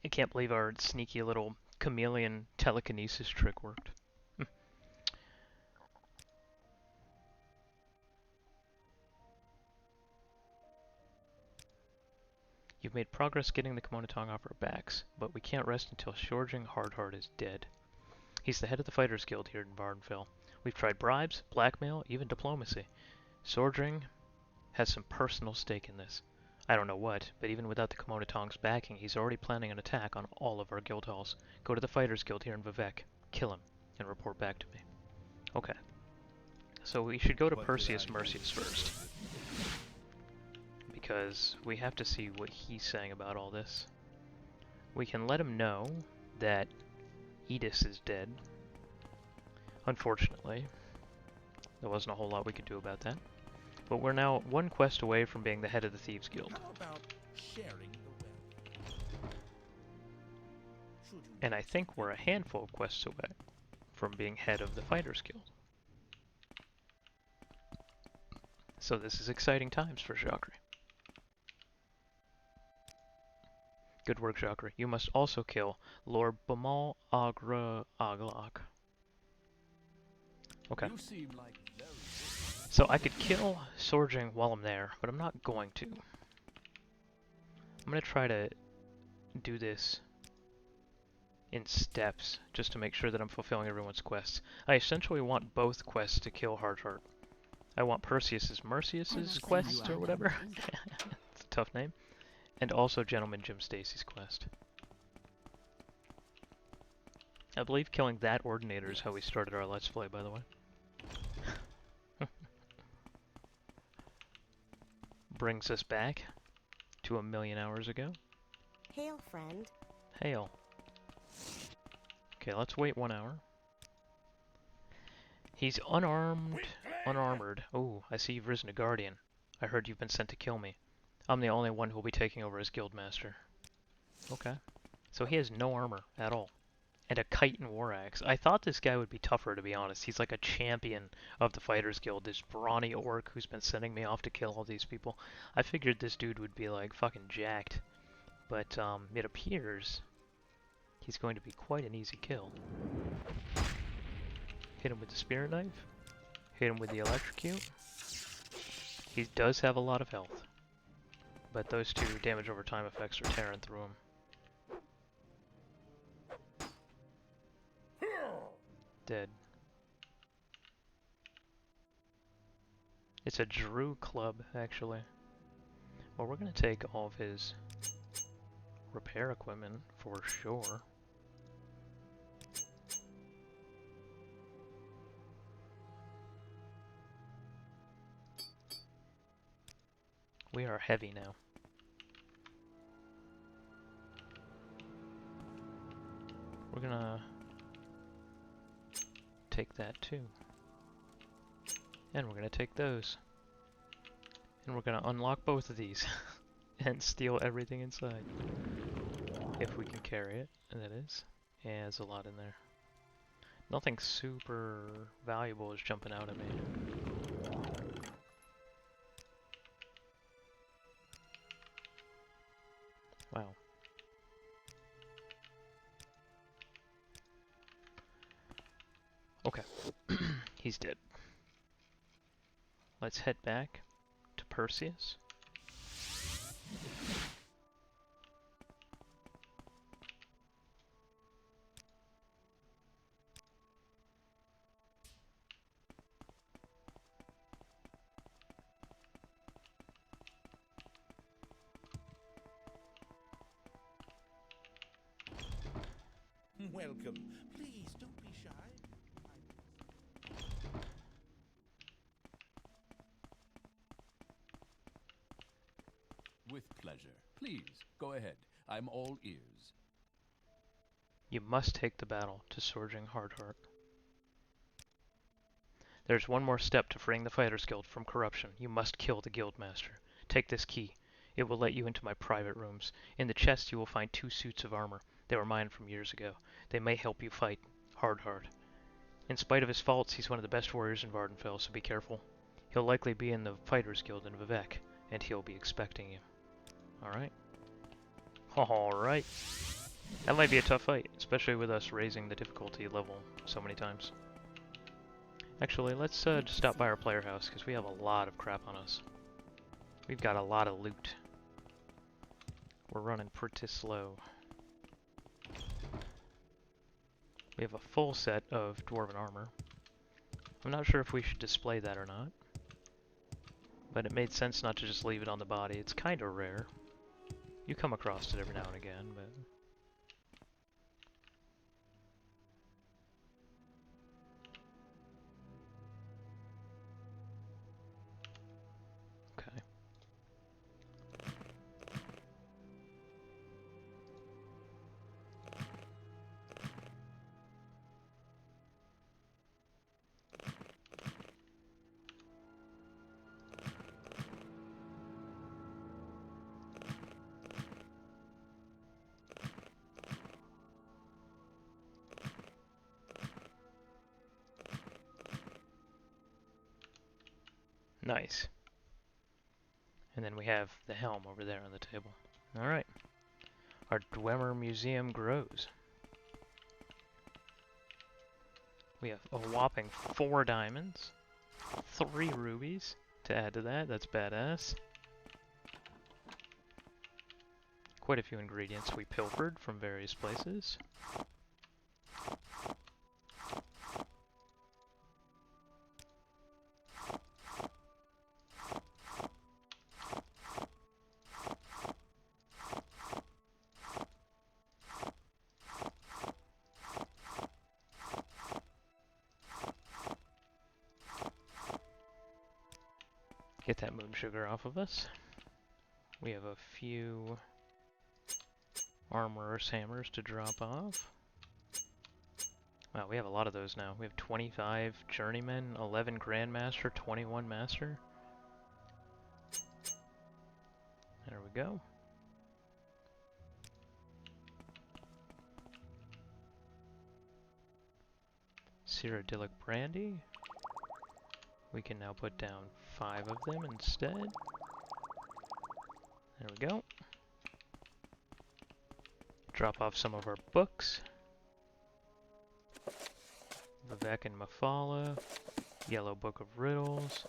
Speaker 1: I can't believe our sneaky little chameleon telekinesis trick worked. You've made progress getting the Kimono Tong off our backs, but we can't rest until Shorjing Hardheart is dead. He's the head of the Fighters Guild here in Varnfell. We've tried bribes, blackmail, even diplomacy. Shorjing has some personal stake in this. I don't know what, but even without the Kimono Tong's backing, he's already planning an attack on all of our guild halls. Go to the Fighters Guild here in Vivec, kill him, and report back to me. Okay. So we should go to Perseus Mercius first. Because we have to see what he's saying about all this. We can let him know that Edis is dead. Unfortunately. There wasn't a whole lot we could do about that. But we're now one quest away from being the head of the Thieves Guild.
Speaker 7: How about sharing the wealth?
Speaker 1: And I think we're a handful of quests away from being head of the Fighters Guild. So this is exciting times for Jhakri. Good work, Jhakri. You must also kill Lord Bamal Agra Aglak. Okay.
Speaker 3: You seem like very good.
Speaker 1: So I could kill Shorjing while I'm there, but I'm not going to. I'm going to try to do this in steps, just to make sure that I'm fulfilling everyone's quests. I essentially want both quests to kill Hardheart. I want Perseus's Mercius's quest, or whatever. It's a tough name. And also Gentleman Jim Stacy's quest. I believe killing that Ordinator is how we started our Let's Play, by the way. Brings us back to 1,000,000 hours ago.
Speaker 9: Hail, friend.
Speaker 1: Hail. Okay, let's wait 1 hour. He's unarmored. Oh, I see you've risen to Guardian. I heard you've been sent to kill me. I'm the only one who'll be taking over as Guildmaster. Okay. So he has no armor at all. And a chitin war axe. I thought this guy would be tougher, to be honest. He's like a champion of the Fighters Guild. This brawny orc who's been sending me off to kill all these people. I figured this dude would be like fucking jacked. But it appears he's going to be quite an easy kill. Hit him with the spear knife. Hit him with the electrocute. He does have a lot of health, but those two damage over time effects are tearing through him. Dead. It's a Drew club, actually. Well, we're gonna take all of his repair equipment for sure. We are heavy now. We're gonna take that too. And we're gonna take those. And we're gonna unlock both of these and steal everything inside. If we can carry it, and that is. Yeah, there's a lot in there. Nothing super valuable is jumping out at me. Wow. Okay. He's dead. Let's head back to Perseus.
Speaker 3: Welcome. Please don't be shy. With pleasure. Please, go ahead. I'm all ears.
Speaker 1: You must take the battle to Sorging Hardheart. There's one more step to freeing the Fighters Guild from corruption. You must kill the Guildmaster. Take this key. It will let you into my private rooms. In the chest you will find 2 suits of armor. They were mine from years ago. They may help you fight Hardheart. In spite of his faults, he's one of the best warriors in Vardenfell, so be careful. He'll likely be in the Fighters Guild in Vivec, and he'll be expecting you. Alright? Alright. That might be a tough fight, especially with us raising the difficulty level so many times. Actually, let's just stop by our player house, because we have a lot of crap on us. We've got a lot of loot. We're running pretty slow. We have a full set of Dwarven armor. I'm not sure if we should display that or not. But it made sense not to just leave it on the body. It's kind of rare. You come across it every now and again, but... Okay. Nice. And then we have the helm over there on the table. Alright. Our Dwemer Museum grows. We have a whopping 4 diamonds, 3 rubies to add to that. That's badass. Quite a few ingredients we pilfered from various places. Get that moon sugar off of us. We have a few armorer's hammers to drop off. Wow, we have a lot of those now. We have 25 journeymen, 11 grandmaster, 21 master. There we go. Cyrodiilic brandy. We can now put down 5 of them instead. There we go. Drop off some of our books. Vivek and Mafala, Yellow Book of Riddles,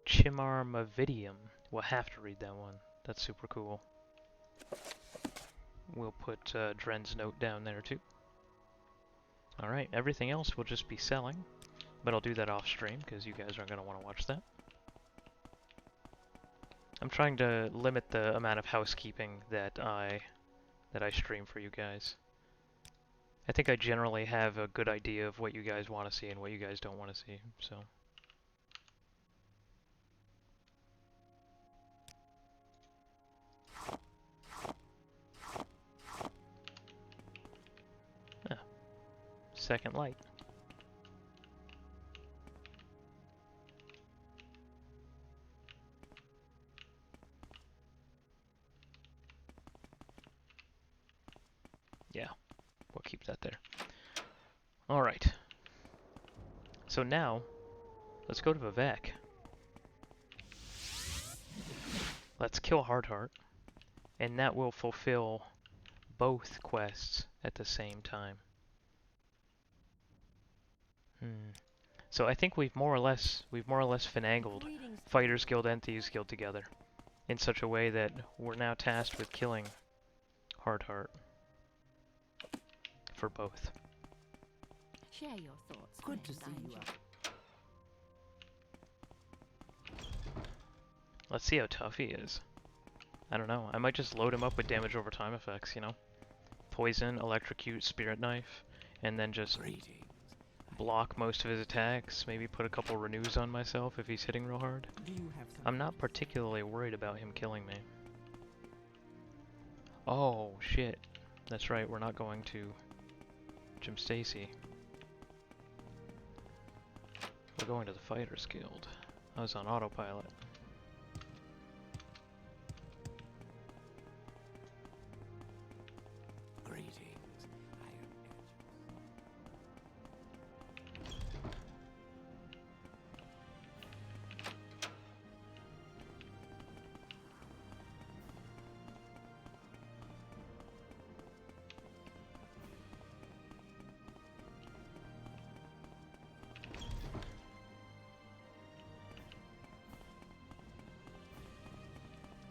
Speaker 1: Chimar Mavidium. We'll have to read that one. That's super cool. We'll put Dren's note down there too. Alright, everything else will just be selling, but I'll do that off stream because you guys aren't going to want to watch that. I'm trying to limit the amount of housekeeping that I stream for you guys. I think I generally have a good idea of what you guys want to see and what you guys don't want to see, so. Ah, second light. Yeah, we'll keep that there. Alright. So now, let's go to Vivek. Let's kill Hardheart, and that will fulfill both quests at the same time. So I think we've more or less finagled Fighters Guild and Thieves Guild together in such a way that we're now tasked with killing Hardheart for both.
Speaker 4: Share your thoughts.
Speaker 5: Good to see
Speaker 4: friend,
Speaker 5: you
Speaker 4: I'm
Speaker 5: up.
Speaker 1: Let's see how tough he is. I don't know. I might just load him up with damage over time effects, you know? Poison, electrocute, spirit knife, and then just block most of his attacks. Maybe put a couple renews on myself if he's hitting real hard.
Speaker 5: Do you have some?
Speaker 1: I'm not particularly worried about him killing me. Oh, shit. That's right, we're not going to Jim Stacy. We're going to the Fighters Guild. I was on autopilot.
Speaker 3: Greetings. I am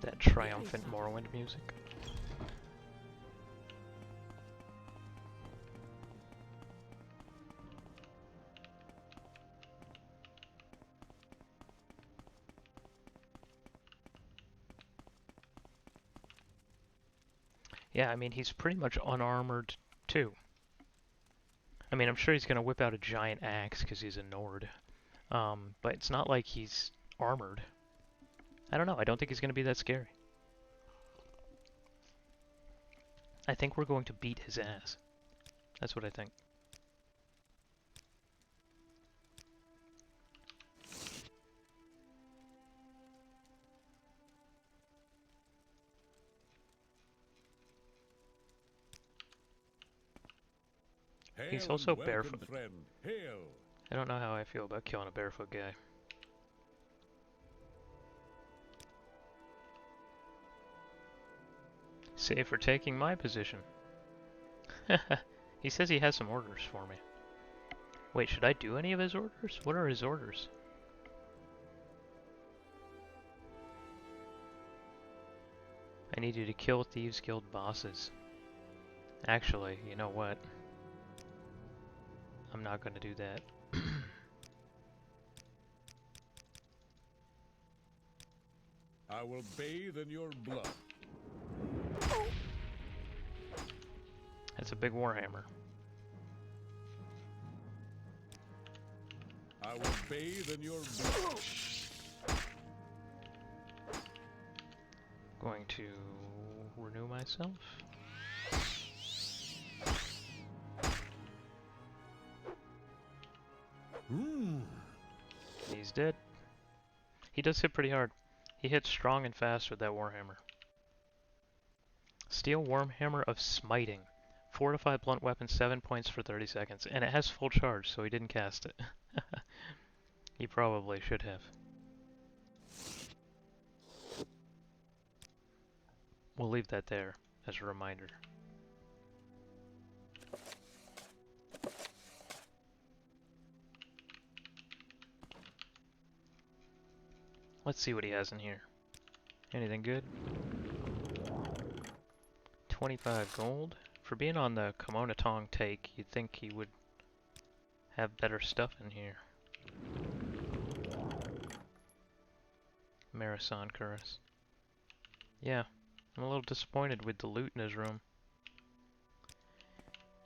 Speaker 1: That triumphant Morrowind music. Yeah, I mean, he's pretty much unarmored, too. I mean, I'm sure he's going to whip out a giant axe because he's a Nord. But it's not like he's armored. I don't know, I don't think he's going to be that scary. I think we're going to beat his ass. That's what I think.
Speaker 7: Hail
Speaker 1: He's also
Speaker 7: and welcome,
Speaker 1: barefoot.
Speaker 7: friend. Hail.
Speaker 1: I don't know how I feel about killing a barefoot guy. Save for taking my position. He says he has some orders for me. Wait, should I do any of his orders? What are his orders? I need you to kill Thieves Guild bosses. Actually, you know what? I'm not going to do that.
Speaker 7: I will bathe in your blood.
Speaker 1: That's a big warhammer.
Speaker 7: I will bathe in your blood.
Speaker 1: Going to renew myself. He's dead. He does hit pretty hard. He hits strong and fast with that warhammer. Steel Warhammer of Smiting. Fortified blunt weapon, 7 points for 30 seconds. And it has full charge, so he didn't cast it. He probably should have. We'll leave that there as a reminder. Let's see what he has in here. Anything good? 25 gold. For being on the Kimono Tong take, you'd think he would have better stuff in here. Marasan Curse. Yeah, I'm a little disappointed with the loot in his room.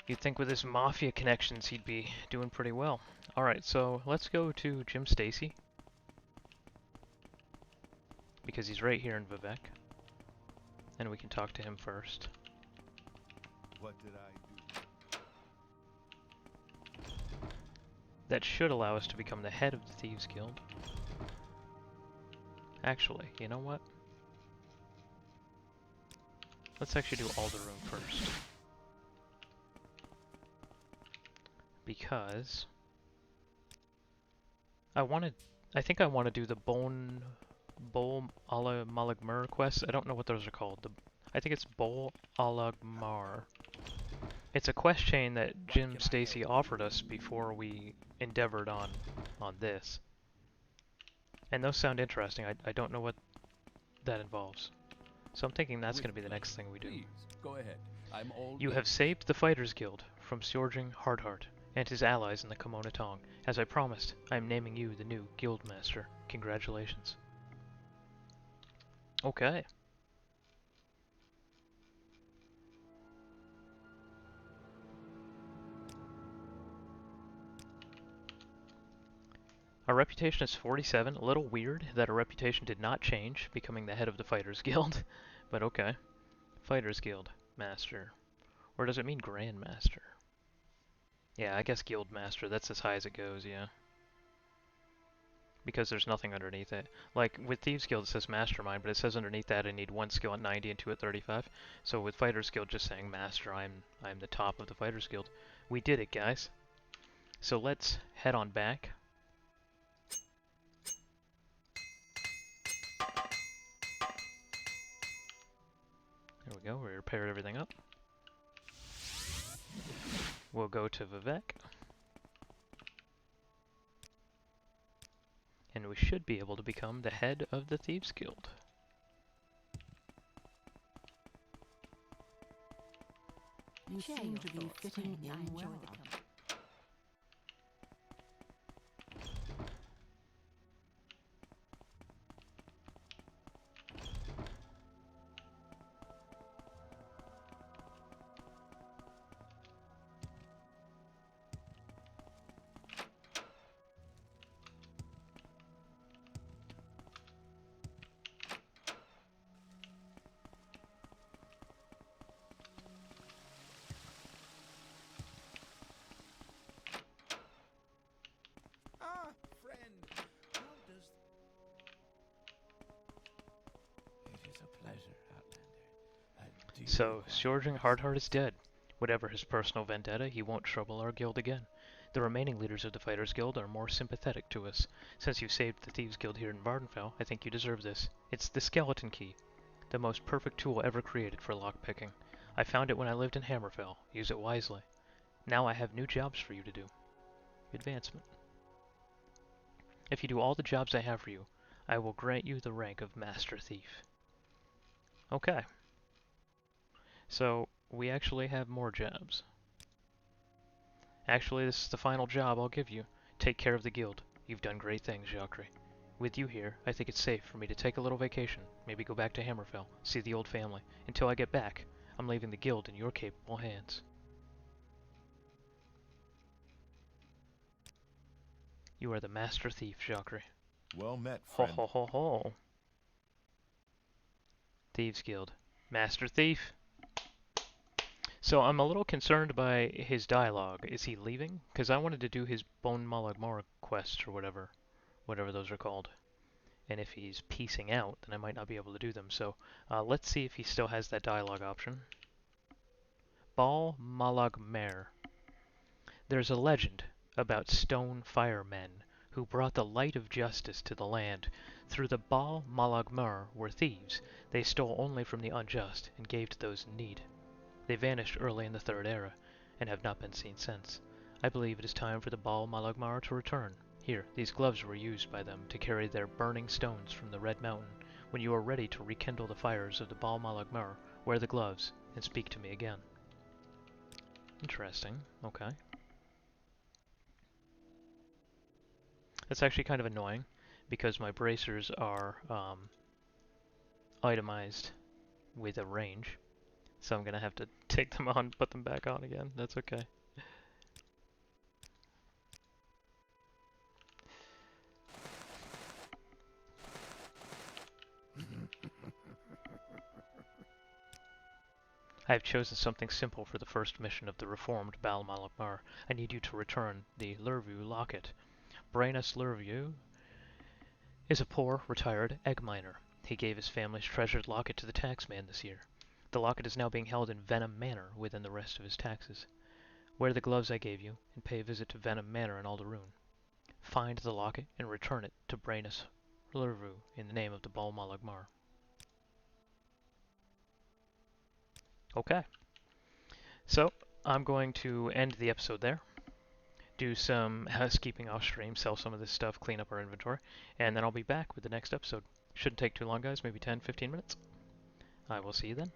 Speaker 1: You'd think with his mafia connections he'd be doing pretty well. Alright, so let's go to Jim Stacy. Because he's right here in Vivek. And we can talk to him first.
Speaker 6: What did I do?
Speaker 1: That should allow us to become the head of the Thieves Guild. Actually, you know what? Let's actually do Alderroom first. Because I think I want to do the Bol Ala Malagmar quest. I don't know what those are called. I think it's Bol Alagmar. It's a quest chain that Jim Stacy offered us before we endeavored on this. And those sound interesting. I don't know what that involves. So I'm thinking that's going to be the next thing we do.
Speaker 3: Please, go ahead. I'm all
Speaker 1: You have saved the Fighters Guild from Scourging Hardheart and his allies in the Kimono Tong. As I promised, I am naming you the new Guild Master. Congratulations. Okay. Our reputation is 47. A little weird that our reputation did not change, becoming the head of the Fighters Guild. But okay. Fighters Guild Master. Or does it mean Grand Master? Yeah, I guess Guild Master. That's as high as it goes, yeah. Because there's nothing underneath it. Like, with Thieves Guild it says Mastermind, but it says underneath that I need 1 skill at 90 and 2 at 35. So with Fighters Guild just saying Master, I'm the top of the Fighters Guild. We did it, guys. So let's head on back. There we go, we repaired everything up. We'll go to Vivek. And we should be able to become the head of the Thieves Guild.
Speaker 5: You
Speaker 4: Share
Speaker 5: seem
Speaker 4: your
Speaker 5: to be
Speaker 4: thoughts,
Speaker 5: fitting
Speaker 4: friend. I
Speaker 5: in
Speaker 4: enjoy
Speaker 5: well.
Speaker 4: the company.
Speaker 3: Ah, friend. How does... It is a pleasure, Outlander.
Speaker 1: So, Scourging Hardheart is dead. Whatever his personal vendetta, he won't trouble our guild again. The remaining leaders of the Fighters Guild are more sympathetic to us. Since you saved the Thieves Guild here in Vardenfell, I think you deserve this. It's the skeleton key, the most perfect tool ever created for lockpicking. I found it when I lived in Hammerfell. Use it wisely. Now I have new jobs for you to do. Advancement. If you do all the jobs I have for you, I will grant you the rank of Master Thief. Okay. So, we actually have more jobs. Actually, this is the final job I'll give you. Take care of the guild. You've done great things, Jhakri. With you here, I think it's safe for me to take a little vacation, maybe go back to Hammerfell, see the old family. Until I get back, I'm leaving the guild in your capable hands. You are the Master Thief, Jhakri.
Speaker 6: Well met,
Speaker 1: Ho
Speaker 6: friend.
Speaker 1: ho ho ho. Thieves Guild. Master Thief. So I'm a little concerned by his dialogue. Is he leaving? Because I wanted to do his Bone Malagmar quests or whatever those are called. And if he's piecing out, then I might not be able to do them. So let's see if he still has that dialogue option. Bal Malagmer. There's a legend about stone firemen who brought the light of justice to the land. Through the Bal Malagmer were thieves. They stole only from the unjust and gave to those in need. They vanished early in the Third Era, and have not been seen since. I believe it is time for the Bal Malagmar to return. Here, these gloves were used by them to carry their burning stones from the Red Mountain. When you are ready to rekindle the fires of the Bal Malagmur, wear the gloves and speak to me again. Interesting. Okay. That's actually kind of annoying, because my bracers are itemized with a range. So I'm going to have to take them on, put them back on again. That's okay. I have chosen something simple for the first mission of the reformed Bal Malakmar. I need you to return the Lurvu locket. Brainus Lurvu is a poor, retired egg miner. He gave his family's treasured locket to the taxman this year. The locket is now being held in Venom Manor within the rest of his taxes. Wear the gloves I gave you and pay a visit to Venom Manor in Alderun. Find the locket and return it to Brainus Lurvu in the name of the Bal Malagmar. Okay. So, I'm going to end the episode there. Do some housekeeping off stream, sell some of this stuff, clean up our inventory, and then I'll be back with the next episode. Shouldn't take too long, guys, maybe 10-15 minutes. I will see you then.